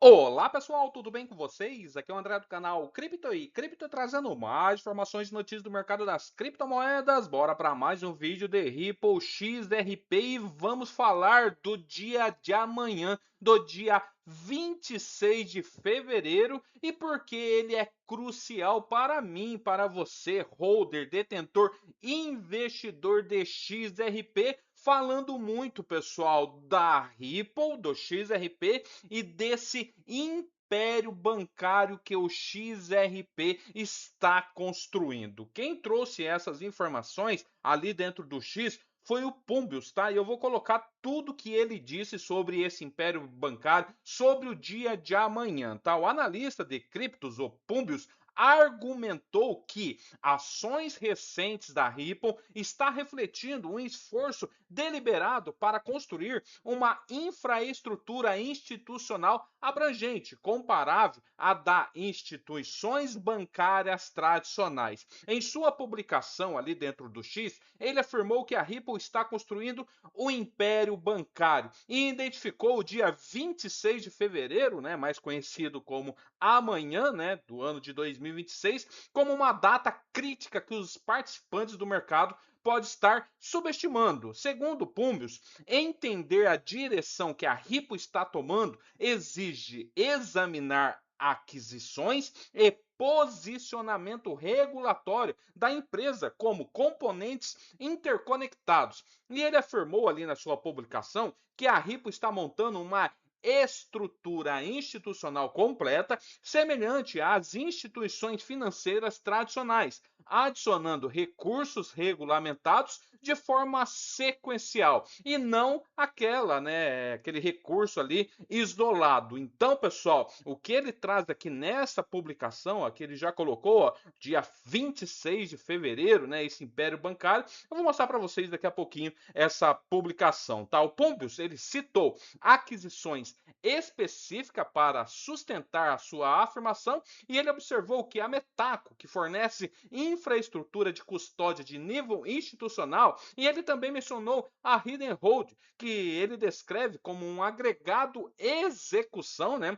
Olá pessoal, tudo bem com vocês? Aqui é o André do canal Cripto e Cripto trazendo mais informações e notícias do mercado das criptomoedas. Bora para mais um vídeo de Ripple XRP e vamos falar do dia de amanhã, do dia 26 de fevereiro e porque ele é crucial para mim, para você, holder, detentor, investidor de XRP. Falando muito, pessoal, da Ripple, do XRP e desse império bancário que o XRP está construindo. Quem trouxe essas informações ali dentro do X foi o Pumbius, tá? E eu vou colocar tudo que ele disse sobre esse império bancário, sobre o dia de amanhã, tá? O analista de criptos, o Pumbius, argumentou que ações recentes da Ripple está refletindo um esforço deliberado para construir uma infraestrutura institucional abrangente, comparável à da instituições bancárias tradicionais. Em sua publicação ali dentro do X, ele afirmou que a Ripple está construindo o império bancário e identificou o dia 26 de fevereiro, né, mais conhecido como amanhã, né, do ano de 2026, como uma data crítica que os participantes do mercado pode estar subestimando. Segundo Pumbius, entender a direção que a Ripple está tomando exige examinar aquisições e posicionamento regulatório da empresa como componentes interconectados. E ele afirmou ali na sua publicação que a Ripple está montando uma estrutura institucional completa, semelhante às instituições financeiras tradicionais, adicionando recursos regulamentados de forma sequencial e não aquele recurso ali isolado. Então, pessoal, o que ele traz aqui nessa publicação, aqui ele já colocou, ó, dia 26 de fevereiro, né, esse império bancário, eu vou mostrar para vocês daqui a pouquinho essa publicação, tá? O Pumbius, ele citou aquisições específicas para sustentar a sua afirmação e ele observou que a Metaco, que fornece infraestrutura de custódia de nível institucional, e ele também mencionou a Hidden Hold, que ele descreve como um agregado execução, né?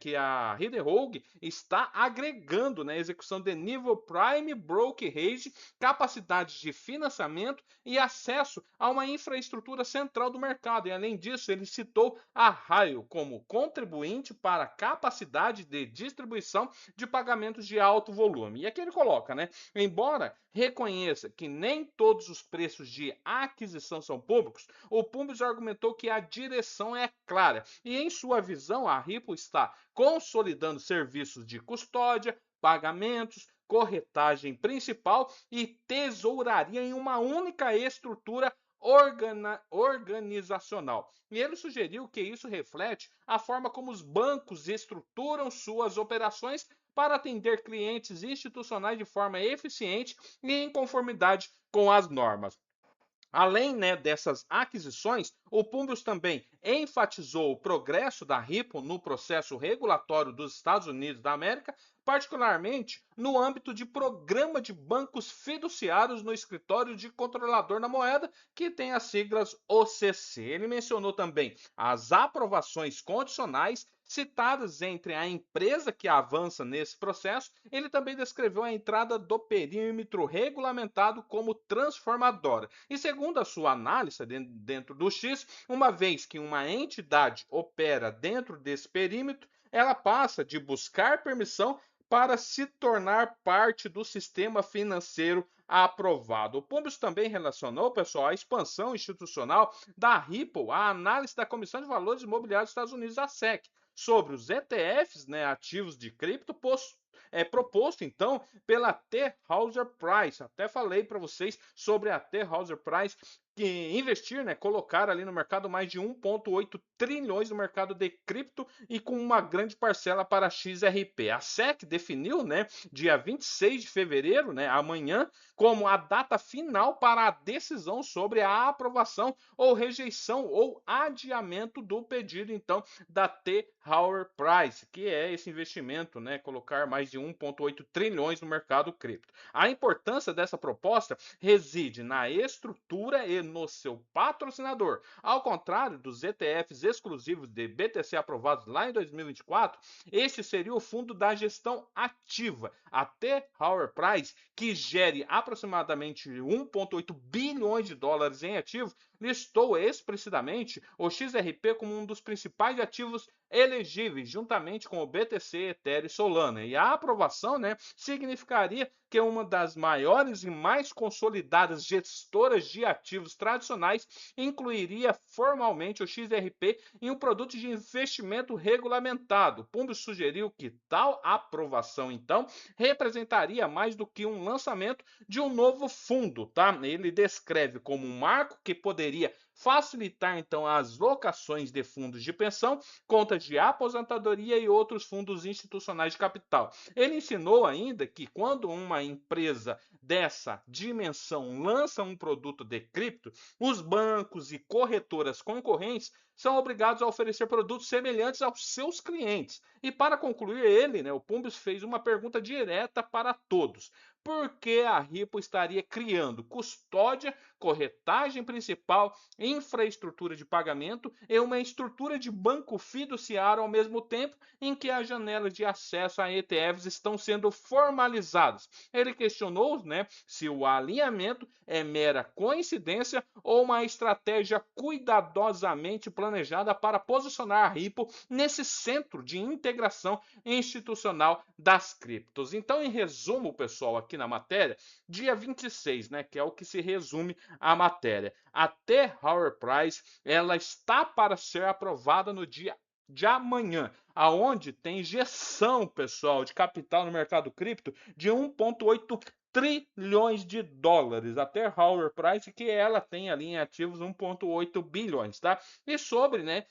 Que a Hidden Hold está agregando, né, execução de nível Prime Brokerage, capacidades de financiamento e acesso a uma infraestrutura central do mercado. E além disso, ele citou a Raio como contribuinte para a capacidade de distribuição de pagamentos de alto volume. E aqui ele coloca, né? Embora reconheça que nem todos os preços de aquisição são públicos, o Pumbius argumentou que a direção é clara e, em sua visão, a Ripple está consolidando serviços de custódia, pagamentos, corretagem principal e tesouraria em uma única estrutura organizacional. E ele sugeriu que isso reflete a forma como os bancos estruturam suas operações para atender clientes institucionais de forma eficiente e em conformidade com as normas. Além, né, dessas aquisições, o Pumbius também enfatizou o progresso da Ripple no processo regulatório dos Estados Unidos da América, particularmente no âmbito de programa de bancos fiduciários no escritório de controlador da moeda, que tem as siglas OCC. Ele mencionou também as aprovações condicionais citadas entre a empresa que avança nesse processo. Ele também descreveu a entrada do perímetro regulamentado como transformadora. E segundo a sua análise dentro do X, uma vez que uma entidade opera dentro desse perímetro, ela passa de buscar permissão para se tornar parte do sistema financeiro aprovado. O Pumbius também relacionou, pessoal, a expansão institucional da Ripple à análise da Comissão de Valores Imobiliários dos Estados Unidos, a SEC, sobre os ETFs, né, ativos de cripto, proposto então pela T. Hauser Price. Até falei para vocês sobre a T. Hauser Price, que investir, né, colocar ali no mercado mais de 1,8 trilhões no mercado de cripto e com uma grande parcela para a XRP. A SEC definiu, né, dia 26 de fevereiro, né, amanhã, como a data final para a decisão sobre a aprovação ou rejeição ou adiamento do pedido, então, da T. Hauser Price, que é esse investimento, né, colocar mais de 1,8 trilhões no mercado cripto. A importância dessa proposta reside na estrutura no seu patrocinador. Ao contrário dos ETFs exclusivos de BTC aprovados lá em 2024, este seria o fundo da gestão ativa, a T. Rowe Price, que gere aproximadamente 1,8 bilhões de dólares em ativos, listou explicitamente o XRP como um dos principais ativos elegíveis, juntamente com o BTC, Ethereum e Solana. E a aprovação, né, significaria que uma das maiores e mais consolidadas gestoras de ativos tradicionais incluiria formalmente o XRP em um produto de investimento regulamentado. Pumbo sugeriu que tal aprovação, então, representaria mais do que um lançamento de um novo fundo, tá? Ele descreve como um marco que poderia facilitar então as locações de fundos de pensão, contas de aposentadoria e outros fundos institucionais de capital. Ele ensinou ainda que quando uma empresa dessa dimensão lança um produto de cripto, os bancos e corretoras concorrentes são obrigados a oferecer produtos semelhantes aos seus clientes. E para concluir ele, né, o Pumbis fez uma pergunta direta para todos. Por que a Ripple estaria criando custódia, corretagem principal, infraestrutura de pagamento e uma estrutura de banco fiduciário ao mesmo tempo em que as janelas de acesso a ETFs estão sendo formalizadas? Ele questionou, né, se o alinhamento é mera coincidência ou uma estratégia cuidadosamente planejada para posicionar a Ripple nesse centro de integração institucional das criptos. Então, em resumo, pessoal, aqui na matéria, dia 26, né, que é o que se resume a matéria. A T. Rowe Price, ela está para ser aprovada no dia de amanhã, aonde tem injeção, pessoal, de capital no mercado cripto de 1,8 trilhões de dólares, até Rowe Price, que ela tem ali em ativos 1,8 bilhões, tá? E sobre, né,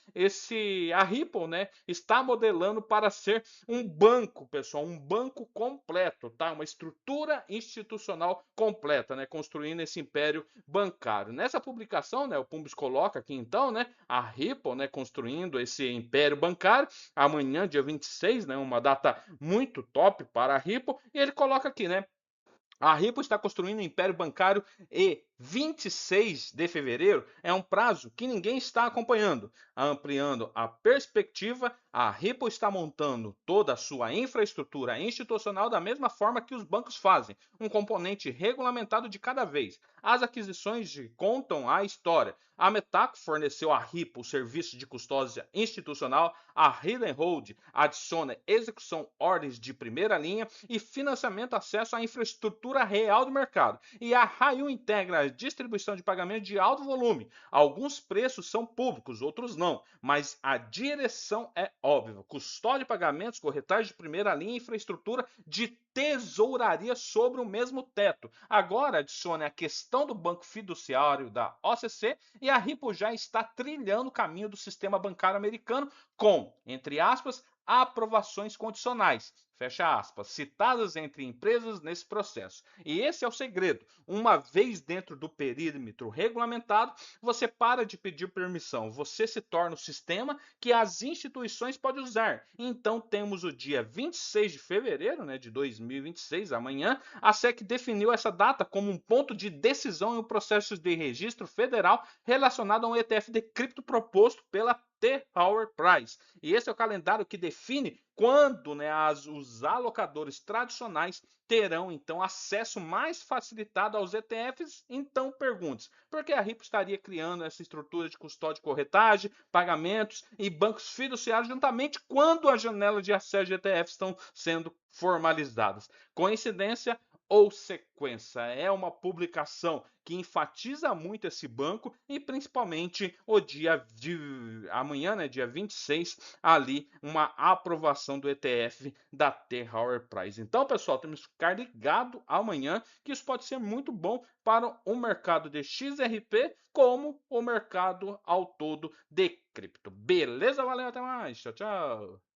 a Ripple, né, está modelando para ser um banco, pessoal, um banco completo, tá? Uma estrutura institucional completa, né, construindo esse império bancário. Nessa publicação, né, o Pumbis coloca aqui então, né, a Ripple, né, construindo esse império bancário, amanhã, dia 26, né, uma data muito top para a Ripple, e ele coloca aqui, né, a Ripple está construindo um império bancário e 26 de fevereiro é um prazo que ninguém está acompanhando. Ampliando a perspectiva, a Ripple está montando toda a sua infraestrutura institucional da mesma forma que os bancos fazem, um componente regulamentado de cada vez. As aquisições contam a história. A Metaco forneceu à Ripple o serviço de custódia institucional, a Hidden Hold adiciona execução ordens de primeira linha e financiamento acesso à infraestrutura real do mercado. E a Raiu integra a distribuição de pagamento de alto volume. Alguns preços são públicos, outros não, mas a direção é óbvia. Custódia de pagamentos, corretagem de primeira linha e infraestrutura de tesouraria sobre o mesmo teto. Agora adicione a questão do banco fiduciário da OCC e a Ripple já está trilhando o caminho do sistema bancário americano com, entre aspas, aprovações condicionais, fecha aspas, citadas entre empresas nesse processo. E esse é o segredo. Uma vez dentro do perímetro regulamentado, você para de pedir permissão, você se torna o sistema que as instituições podem usar. Então temos o dia 26 de fevereiro, né, de 2026, amanhã, a SEC definiu essa data como um ponto de decisão em um processo de registro federal relacionado a um ETF de cripto proposto pela T. Rowe Price. E esse é o calendário que define quando, né, os alocadores tradicionais terão então acesso mais facilitado aos ETFs. Então pergunte, por que a Ripple estaria criando essa estrutura de custódia e corretagem, pagamentos e bancos fiduciários juntamente quando as janelas de acesso de ETFs estão sendo formalizadas? Coincidência ou sequência? É uma publicação que enfatiza muito esse banco e principalmente o dia de amanhã, né, dia 26, ali uma aprovação do ETF da T. Rowe Price. Então, pessoal, temos que ficar ligado amanhã que isso pode ser muito bom para o mercado de XRP como o mercado ao todo de cripto. Beleza? Valeu, até mais. Tchau, tchau.